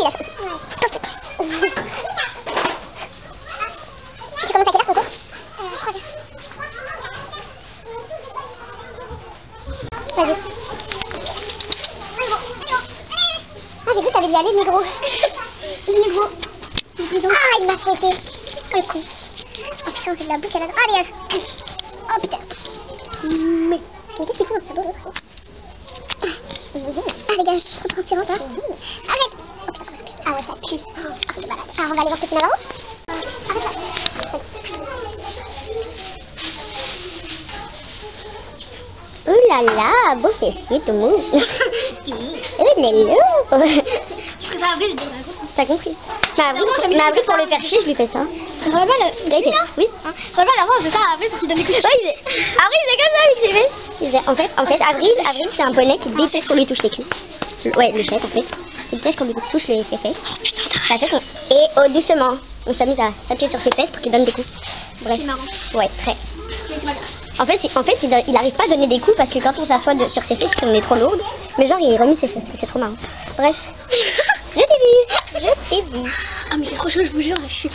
la chose. Tu commences à quelle heure, Coco? 3 heures. Vas-y. Ah, j'ai cru que t'avais dit aller, négro. Le négro. Ah, il m'a fouetté. Oh, le con. Oh putain, c'est de la boucle à la... Ah, dégage. Oh putain. Mais qu'est-ce qu'il fout dans ce sabot, l'autre aussi? Ah, dégage, je suis trop transpirante, hein. Arrête. Oh putain, comment ça pue? Ah ouais, ça pue. Ah, je suis malade. Alors, on va aller voir Petit Navarro. Arrête ça. Oh là là, beau fessier, tout mou. Oh là là. Tu ferais ça à Avril, T'as compris? Mais Avril, pour le faire chier, je lui fais ça. Ça serait pas Oui. ça serait pas la fois, c'est ça, Avril, pour qu'il donne des coups de Avril, c'est comme ça, il s'est fait. En fait, Avril, c'est un poney qui déteste qu'on lui touche les culs. Ouais, le chèque, en fait. Il déteste qu'on lui touche les fesses. Ça fait et doucement, on s'amuse à s'appuyer sur ses fesses pour qu'il donne des coups. Bref. C'est marrant. Ouais, très. Mais c'est pas grave. En fait, il arrive pas à donner des coups parce que quand on s'assoit sur ses fesses, on est trop lourde. Mais genre, il remue ses fesses, c'est trop marrant. Bref. Je t'ai vu. Ah, mais c'est trop chaud, je vous jure, là, je suis...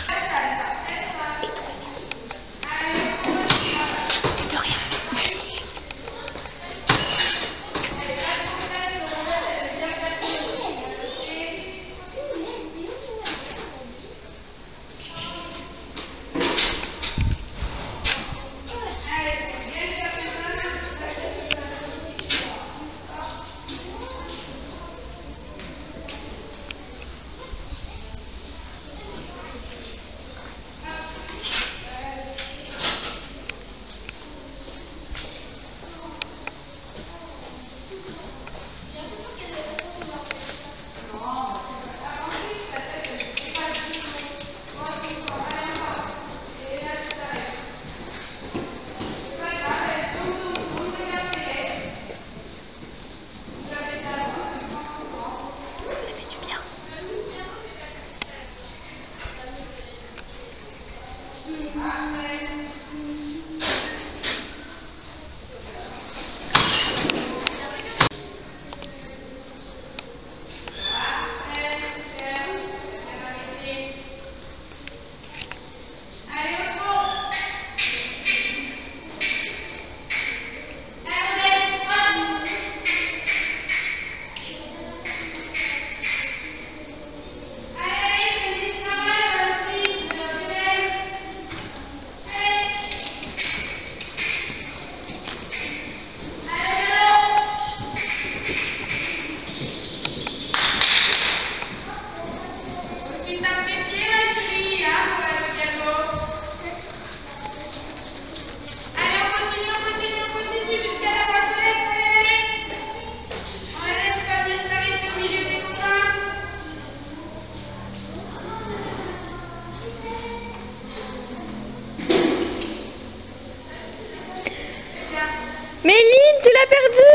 Méline, tu l'as perdu?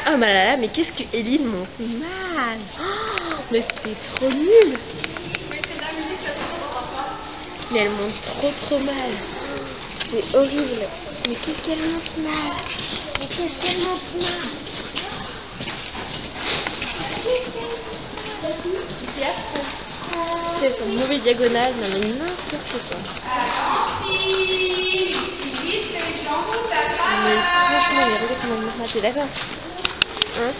Oh là là, mais qu'est-ce que Éline monte mal. Oh, mais c'est trop nul. Mais elle monte trop mal. C'est horrible. Mais qu'est-ce qu'elle monte mal. Mais qu'est-ce qu'elle monte mal. C'est son mauvais diagonale, non mais n'importe quoi. Mais franchement, mais regarde comment elle monte mal, t'es d'accord? Hein?